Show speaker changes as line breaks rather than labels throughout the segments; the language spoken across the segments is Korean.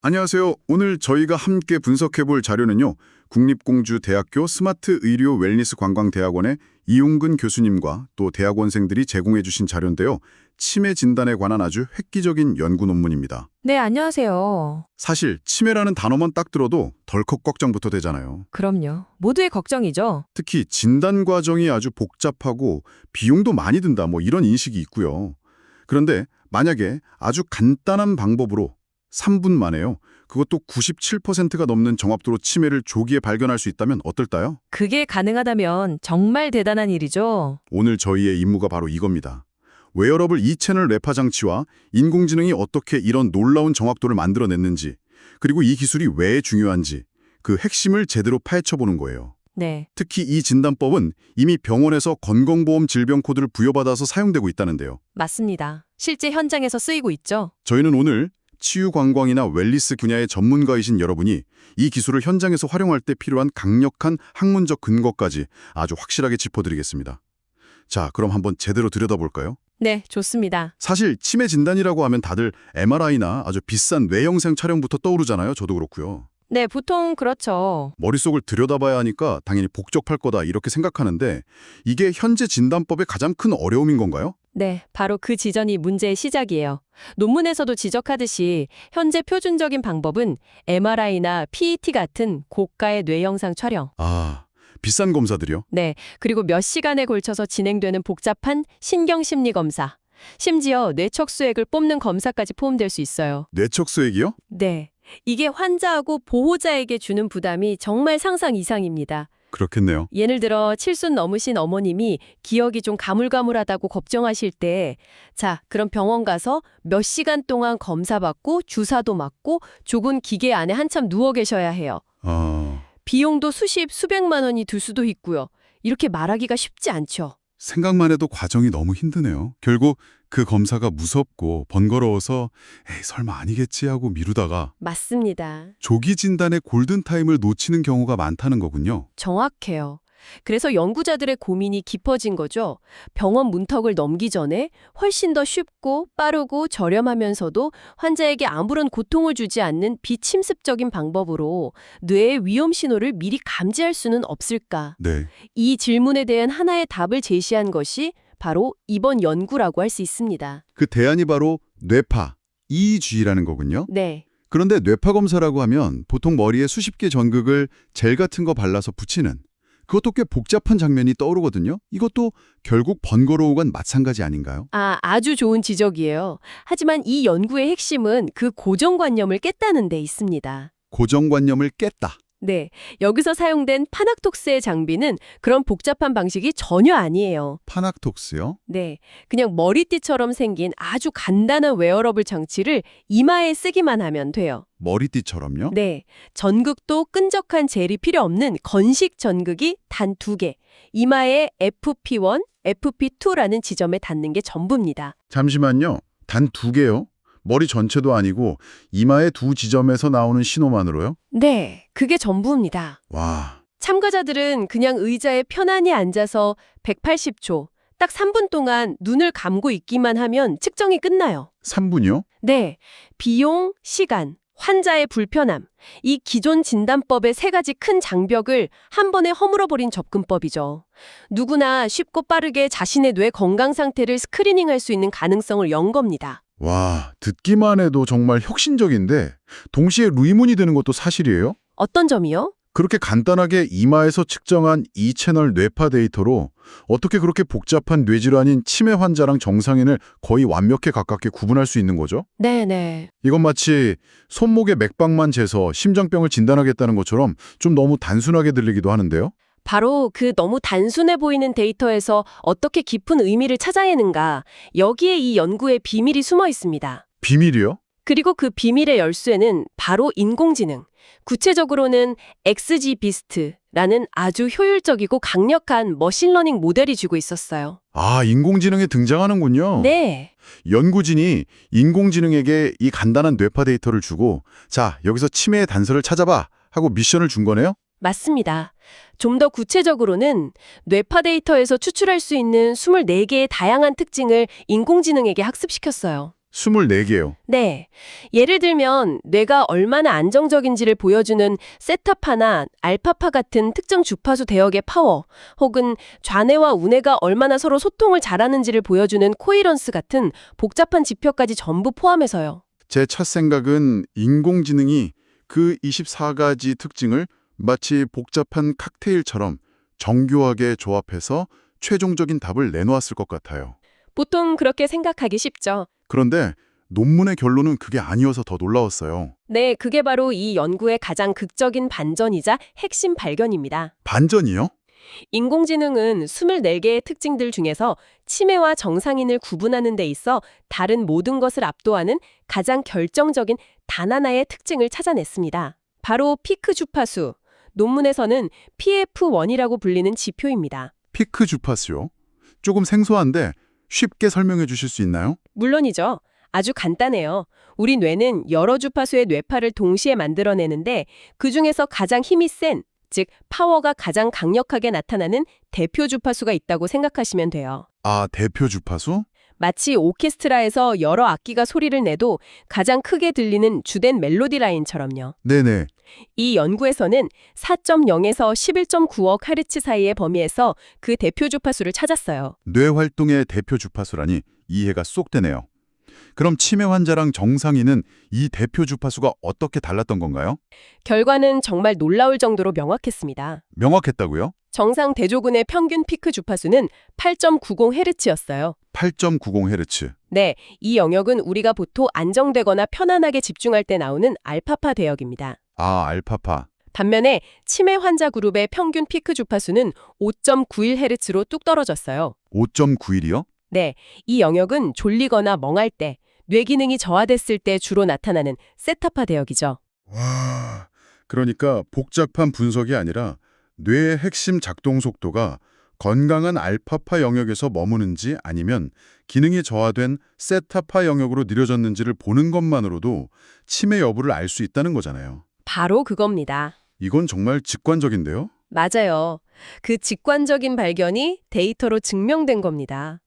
안녕하세요. 오늘 저희가 함께 분석해 볼 자료는요. 국립공주대학교 스마트의료 웰니스 관광대학원의 이용근 교수님과 또 대학원생들이 제공해 주신 자료인데요. 치매 진단에 관한 아주 획기적인 연구 논문입니다.
네, 안녕하세요.
사실 치매라는 단어만 딱 들어도 덜컥 걱정부터 되잖아요.
그럼요. 모두의 걱정이죠.
특히 진단 과정이 아주 복잡하고 비용도 많이 든다 이런 인식이 있고요. 그런데 만약에 아주 간단한 방법으로 3분 만에요. 그것도 97%가 넘는 정확도로 치매를 조기에 발견할 수 있다면 어떨까요?
그게 가능하다면 정말 대단한 일이죠.
오늘 저희의 임무가 바로 이겁니다. 웨어러블 2채널 뇌파 장치와 인공지능이 어떻게 이런 놀라운 정확도를 만들어냈는지, 그리고 이 기술이 왜 중요한지 그 핵심을 제대로 파헤쳐보는 거예요.
네,
특히 이 진단법은 이미 병원에서 건강보험 질병 코드를 부여받아서 사용되고 있다는데요.
맞습니다. 실제 현장에서 쓰이고 있죠.
저희는 오늘 치유관광이나 웰니스 분야의 전문가이신 여러분이 이 기술을 현장에서 활용할 때 필요한 강력한 학문적 근거까지 아주 확실하게 짚어드리겠습니다. 자, 그럼 한번 제대로 들여다볼까요?
네, 좋습니다.
사실 치매 진단이라고 하면 다들 MRI나 아주 비싼 뇌영상 촬영부터 떠오르잖아요. 저도 그렇고요.
네, 보통 그렇죠.
머릿속을 들여다봐야 하니까 당연히 복잡할 거다 이렇게 생각하는데 이게 현재 진단법의 가장 큰 어려움인 건가요?
네, 바로 그 지점이 문제의 시작이에요. 논문에서도 지적하듯이 현재 표준적인 방법은 MRI나 PET 같은 고가의 뇌영상 촬영.
아, 비싼 검사들이요?
네, 그리고 몇 시간에 걸쳐서 진행되는 복잡한 신경심리 검사. 심지어 뇌척수액을 뽑는 검사까지 포함될 수 있어요.
뇌척수액이요?
네. 이게 환자하고 보호자에게 주는 부담이 정말 상상 이상입니다.
그렇겠네요.
예를 들어 7순 넘으신 어머님이 기억이 좀 가물가물하다고 걱정하실 때, 자, 그럼 병원 가서 몇 시간 동안 검사받고 주사도 맞고 좁은 기계 안에 한참 누워 계셔야 해요. 비용도 수십, 수백만 원이 들 수도 있고요. 이렇게 말하기가 쉽지 않죠.
생각만 해도 과정이 너무 힘드네요. 결국 그 검사가 무섭고 번거로워서 에이 설마 아니겠지 하고 미루다가
맞습니다.
조기 진단의 골든타임을 놓치는 경우가 많다는 거군요.
정확해요. 그래서 연구자들의 고민이 깊어진 거죠. 병원 문턱을 넘기 전에 훨씬 더 쉽고 빠르고 저렴하면서도 환자에게 아무런 고통을 주지 않는 비침습적인 방법으로 뇌의 위험 신호를 미리 감지할 수는 없을까?
네.
이 질문에 대한 하나의 답을 제시한 것이 바로 이번 연구라고 할 수 있습니다.
그 대안이 바로 뇌파, EEG라는 거군요.
네.
그런데 뇌파 검사라고 하면 보통 머리에 수십 개 전극을 젤 같은 거 발라서 붙이는 그것도 꽤 복잡한 장면이 떠오르거든요. 이것도 결국 번거로운 건 마찬가지 아닌가요?
아주 좋은 지적이에요. 하지만 이 연구의 핵심은 그 고정관념을 깼다는 데 있습니다.
고정관념을 깼다.
네, 여기서 사용된 파낙톡스의 장비는 그런 복잡한 방식이 전혀 아니에요.
파낙톡스요?
네, 그냥 머리띠처럼 생긴 아주 간단한 웨어러블 장치를 이마에 쓰기만 하면 돼요.
머리띠처럼요?
네, 전극도 끈적한 젤이 필요 없는 건식 전극이 단 2개, 이마에 FP1, FP2라는 지점에 닿는 게 전부입니다.
잠시만요. 단 2개요? 머리 전체도 아니고 이마의 2 지점에서 나오는 신호만으로요?
네, 그게 전부입니다.
와,
참가자들은 그냥 의자에 편안히 앉아서 180초, 딱 3분 동안 눈을 감고 있기만 하면 측정이 끝나요.
3분이요?
네, 비용, 시간, 환자의 불편함, 이 기존 진단법의 3가지 큰 장벽을 한 번에 허물어버린 접근법이죠. 누구나 쉽고 빠르게 자신의 뇌 건강 상태를 스크리닝할 수 있는 가능성을 연 겁니다.
와, 듣기만 해도 정말 혁신적인데 동시에 의문이 드는 것도 사실이에요?
어떤 점이요?
그렇게 간단하게 이마에서 측정한 2채널 뇌파 데이터로 어떻게 그렇게 복잡한 뇌질환인 치매 환자랑 정상인을 거의 완벽에 가깝게 구분할 수 있는 거죠?
네네.
이건 마치 손목에 맥박만 재서 심장병을 진단하겠다는 것처럼 좀 너무 단순하게 들리기도 하는데요.
바로 그 너무 단순해 보이는 데이터에서 어떻게 깊은 의미를 찾아내는가, 여기에 이 연구의 비밀이 숨어 있습니다.
비밀이요?
그리고 그 비밀의 열쇠는 바로 인공지능, 구체적으로는 XGBeast라는 아주 효율적이고 강력한 머신러닝 모델이 쥐고 있었어요.
아, 인공지능에 등장하는군요.
네.
연구진이 인공지능에게 이 간단한 뇌파 데이터를 주고 자, 여기서 치매의 단서를 찾아봐 하고 미션을 준 거네요?
맞습니다. 좀 더 구체적으로는 뇌파 데이터에서 추출할 수 있는 24개의 다양한 특징을 인공지능에게 학습시켰어요.
24개요.
네. 예를 들면 뇌가 얼마나 안정적인지를 보여주는 세타파나 알파파 같은 특정 주파수 대역의 파워, 혹은 좌뇌와 우뇌가 얼마나 서로 소통을 잘하는지를 보여주는 코이런스 같은 복잡한 지표까지 전부 포함해서요.
제 첫 생각은 인공지능이 그 24가지 특징을 마치 복잡한 칵테일처럼 정교하게 조합해서 최종적인 답을 내놓았을 것 같아요.
보통 그렇게 생각하기 쉽죠.
그런데 논문의 결론은 그게 아니어서 더 놀라웠어요.
네, 그게 바로 이 연구의 가장 극적인 반전이자 핵심 발견입니다.
반전이요?
인공지능은 24개의 특징들 중에서 치매와 정상인을 구분하는 데 있어 다른 모든 것을 압도하는 가장 결정적인 단 하나의 특징을 찾아냈습니다. 바로 피크 주파수, 논문에서는 PF1이라고 불리는 지표입니다.
피크 주파수요? 조금 생소한데 쉽게 설명해 주실 수 있나요?
물론이죠. 아주 간단해요. 우리 뇌는 여러 주파수의 뇌파를 동시에 만들어내는데 그중에서 가장 힘이 센, 즉 파워가 가장 강력하게 나타나는 대표 주파수가 있다고 생각하시면 돼요.
아, 대표 주파수?
마치 오케스트라에서 여러 악기가 소리를 내도 가장 크게 들리는 주된 멜로디 라인처럼요.
네네.
이 연구에서는 4.0에서 11.9억 헤르츠 사이의 범위에서 그 대표 주파수를 찾았어요.
뇌 활동의 대표 주파수라니 이해가 쏙 되네요. 그럼 치매 환자랑 정상인은 이 대표 주파수가 어떻게 달랐던 건가요?
결과는 정말 놀라울 정도로 명확했습니다.
명확했다고요?
정상 대조군의 평균 피크 주파수는 8.90Hz였어요.
8.90Hz.
네, 이 영역은 우리가 보통 안정되거나 편안하게 집중할 때 나오는 알파파 대역입니다.
아, 알파파.
반면에 치매 환자 그룹의 평균 피크 주파수는 5.91Hz로 뚝 떨어졌어요.
5.91이요?
네, 이 영역은 졸리거나 멍할 때, 뇌 기능이 저하됐을 때 주로 나타나는 세타파 대역이죠.
와, 그러니까 복잡한 분석이 아니라 뇌의 핵심 작동 속도가 건강한 알파파 영역에서 머무는지 아니면 기능이 저하된 세타파 영역으로 느려졌는지를 보는 것만으로도 치매 여부를 알 수 있다는 거잖아요.
바로 그겁니다.
이건 정말 직관적인데요?
맞아요. 그 직관적인 발견이 데이터로 증명된 겁니다.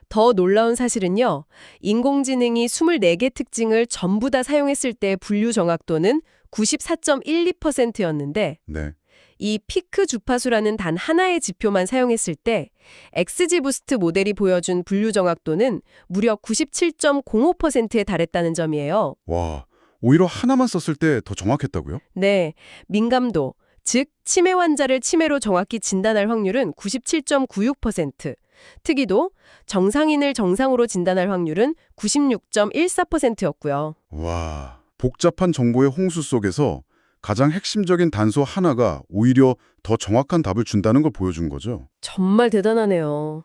더 놀라운 사실은요, 인공지능이 24개 특징을 전부 다 사용했을 때 분류 정확도는 94.12%였는데,
네.
이 피크 주파수라는 단 하나의 지표만 사용했을 때 XGBoost 모델이 보여준 분류 정확도는 무려 97.05%에 달했다는 점이에요.
와, 오히려 하나만 썼을 때 더 정확했다고요?
네, 민감도, 즉 치매 환자를 치매로 정확히 진단할 확률은 97.96%, 특이도, 정상인을 정상으로 진단할 확률은 96.14%였고요.
와, 복잡한 정보의 홍수 속에서 가장 핵심적인 단서 하나가 오히려 더 정확한 답을 준다는 걸 보여준 거죠.
정말 대단하네요.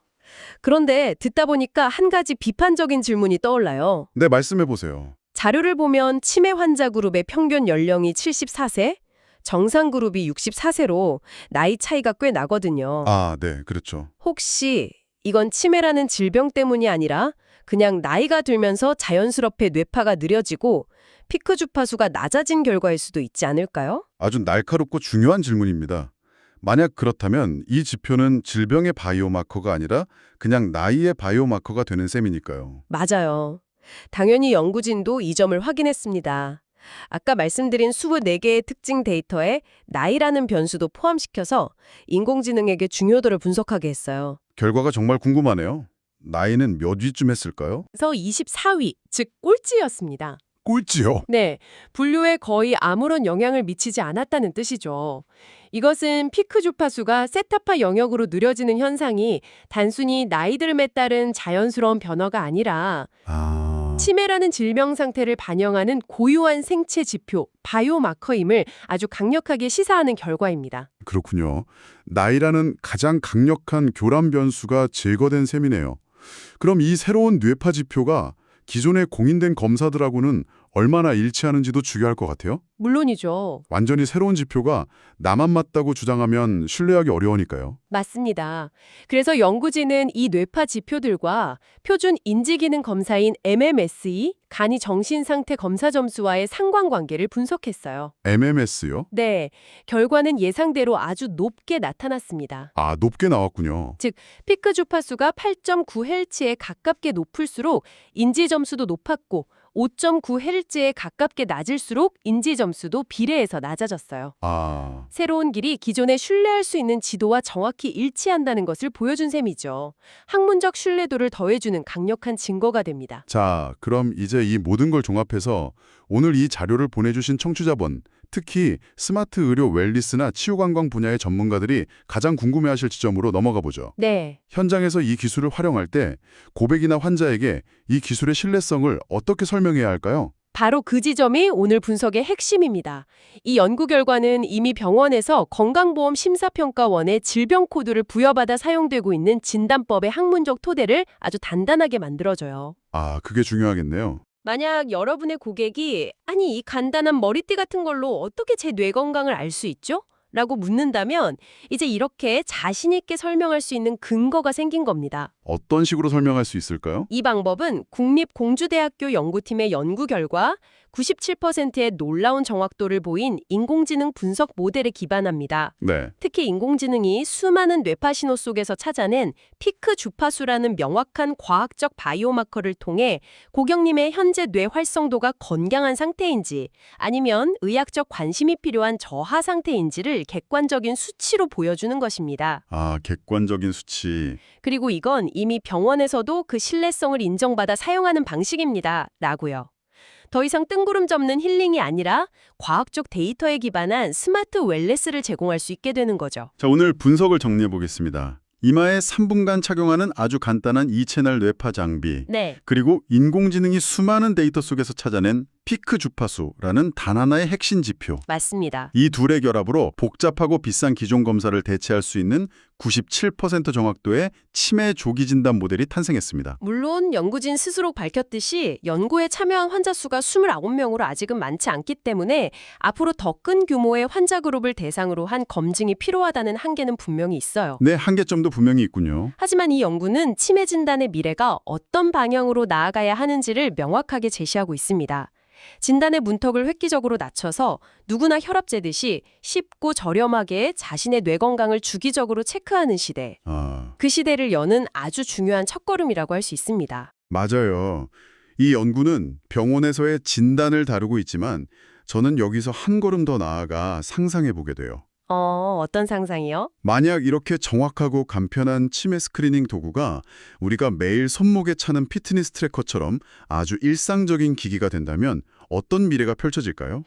그런데 듣다 보니까 한 가지 비판적인 질문이 떠올라요.
네, 말씀해 보세요.
자료를 보면 치매 환자 그룹의 평균 연령이 74세, 정상 그룹이 64세로 나이 차이가 꽤 나거든요.
아, 네, 그렇죠.
혹시 이건 치매라는 질병 때문이 아니라 그냥 나이가 들면서 자연스럽게 뇌파가 느려지고 피크 주파수가 낮아진 결과일 수도 있지 않을까요?
아주 날카롭고 중요한 질문입니다. 만약 그렇다면 이 지표는 질병의 바이오마커가 아니라 그냥 나이의 바이오마커가 되는 셈이니까요.
맞아요. 당연히 연구진도 이 점을 확인했습니다. 아까 말씀드린 24개의 특징 데이터에 나이라는 변수도 포함시켜서 인공지능에게 중요도를 분석하게 했어요.
결과가 정말 궁금하네요. 나이는 몇 위쯤 했을까요?
그래서 24위, 즉 꼴찌였습니다.
꼴찌요?
네, 분류에 거의 아무런 영향을 미치지 않았다는 뜻이죠. 이것은 피크 주파수가 세타파 영역으로 느려지는 현상이 단순히 나이 들음에 따른 자연스러운 변화가 아니라 치매라는 질병 상태를 반영하는 고유한 생체 지표, 바이오마커임을 아주 강력하게 시사하는 결과입니다.
그렇군요. 나이라는 가장 강력한 교란 변수가 제거된 셈이네요. 그럼 이 새로운 뇌파 지표가 기존에 공인된 검사들하고는 얼마나 일치하는지도 중요할 것 같아요?
물론이죠.
완전히 새로운 지표가 나만 맞다고 주장하면 신뢰하기 어려우니까요.
맞습니다. 그래서 연구진은 이 뇌파 지표들과 표준 인지기능 검사인 MMSE, 간이 정신상태 검사 점수와의 상관관계를 분석했어요.
MMS요?
네, 결과는 예상대로 아주 높게 나타났습니다.
아, 높게 나왔군요.
피크 주파수가 8.9Hz에 가깝게 높을수록 인지 점수도 높았고 5.9Hz에 가깝게 낮을수록 인지 점수도 비례해서 낮아졌어요.
아,
새로운 길이 기존에 신뢰할 수 있는 지도와 정확히 일치한다는 것을 보여준 셈이죠. 학문적 신뢰도를 더해주는 강력한 증거가 됩니다.
자, 그럼 이제 이 모든 걸 종합해서 오늘 이 자료를 보내주신 청취자분, 특히 스마트 의료 웰니스나 치유관광 분야의 전문가들이 가장 궁금해하실 지점으로 넘어가 보죠.
네.
현장에서 이 기술을 활용할 때 고객이나 환자에게 이 기술의 신뢰성을 어떻게 설명해야 할까요?
바로 그 지점이 오늘 분석의 핵심입니다. 이 연구 결과는 이미 병원에서 건강보험 심사평가원의 질병 코드를 부여받아 사용되고 있는 진단법의 학문적 토대를 아주 단단하게 만들어줘요.
아, 그게 중요하겠네요.
만약 여러분의 고객이 아니 이 간단한 머리띠 같은 걸로 어떻게 제 뇌 건강을 알 수 있죠? 라고 묻는다면 이제 이렇게 자신 있게 설명할 수 있는 근거가 생긴 겁니다.
어떤 식으로 설명할 수 있을까요?
이 방법은 국립공주대학교 연구팀의 연구 결과 97%의 놀라운 정확도를 보인 인공지능 분석 모델에 기반합니다.
네.
특히 인공지능이 수많은 뇌파 신호 속에서 찾아낸 피크 주파수라는 명확한 과학적 바이오마커를 통해 고객님의 현재 뇌 활성도가 건강한 상태인지 아니면 의학적 관심이 필요한 저하 상태인지를 객관적인 수치로 보여주는 것입니다.
아, 객관적인 수치.
그리고 이건 이미 병원에서도 그 신뢰성을 인정받아 사용하는 방식입니다. 라고요. 더 이상 뜬구름 잡는 힐링이 아니라 과학적 데이터에 기반한 스마트 웰네스를 제공할 수 있게 되는 거죠.
자, 오늘 분석을 정리해 보겠습니다. 이마에 3분간 착용하는 아주 간단한 2채널 뇌파 장비,
네.
그리고 인공지능이 수많은 데이터 속에서 찾아낸 피크 주파수라는 단 하나의 핵심 지표.
맞습니다.
이 둘의 결합으로 복잡하고 비싼 기존 검사를 대체할 수 있는 97% 정확도의 치매 조기 진단 모델이 탄생했습니다.
물론 연구진 스스로 밝혔듯이 연구에 참여한 환자 수가 29명으로 아직은 많지 않기 때문에 앞으로 더 큰 규모의 환자 그룹을 대상으로 한 검증이 필요하다는 한계는 분명히 있어요.
네, 한계점도 분명히 있군요.
하지만 이 연구는 치매 진단의 미래가 어떤 방향으로 나아가야 하는지를 명확하게 제시하고 있습니다. 진단의 문턱을 획기적으로 낮춰서 누구나 혈압 재듯이 쉽고 저렴하게 자신의 뇌 건강을 주기적으로 체크하는 시대.
아,
그 시대를 여는 아주 중요한 첫걸음이라고 할 수 있습니다.
맞아요. 이 연구는 병원에서의 진단을 다루고 있지만 저는 여기서 한 걸음 더 나아가 상상해 보게 돼요.
어떤 상상이요?
만약 이렇게 정확하고 간편한 치매 스크리닝 도구가 우리가 매일 손목에 차는 피트니스 트래커처럼 아주 일상적인 기기가 된다면 어떤 미래가 펼쳐질까요?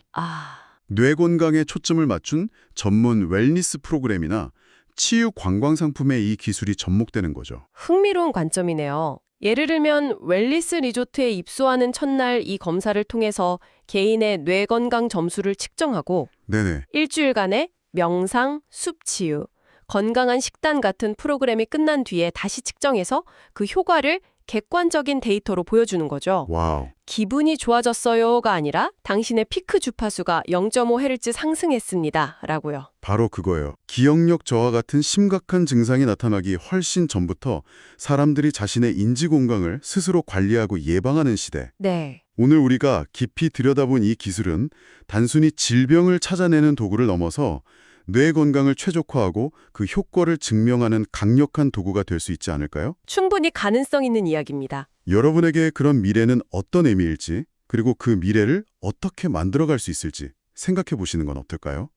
뇌 건강에 초점을 맞춘 전문 웰니스 프로그램이나 치유 관광 상품에 이 기술이 접목되는 거죠.
흥미로운 관점이네요. 예를 들면 웰니스 리조트에 입소하는 첫날 이 검사를 통해서 개인의 뇌 건강 점수를 측정하고
네네.
일주일간의 명상, 숲치유, 건강한 식단 같은 프로그램이 끝난 뒤에 다시 측정해서 그 효과를 객관적인 데이터로 보여주는 거죠.
와우.
기분이 좋아졌어요가 아니라 당신의 피크 주파수가 0.5Hz 상승했습니다. 라고요.
바로 그거예요. 기억력 저하 같은 심각한 증상이 나타나기 훨씬 전부터 사람들이 자신의 인지 건강을 스스로 관리하고 예방하는 시대.
네.
오늘 우리가 깊이 들여다본 이 기술은 단순히 질병을 찾아내는 도구를 넘어서 뇌 건강을 최적화하고 그 효과를 증명하는 강력한 도구가 될 수 있지 않을까요?
충분히 가능성 있는 이야기입니다.
여러분에게 그런 미래는 어떤 의미일지, 그리고 그 미래를 어떻게 만들어갈 수 있을지 생각해 보시는 건 어떨까요?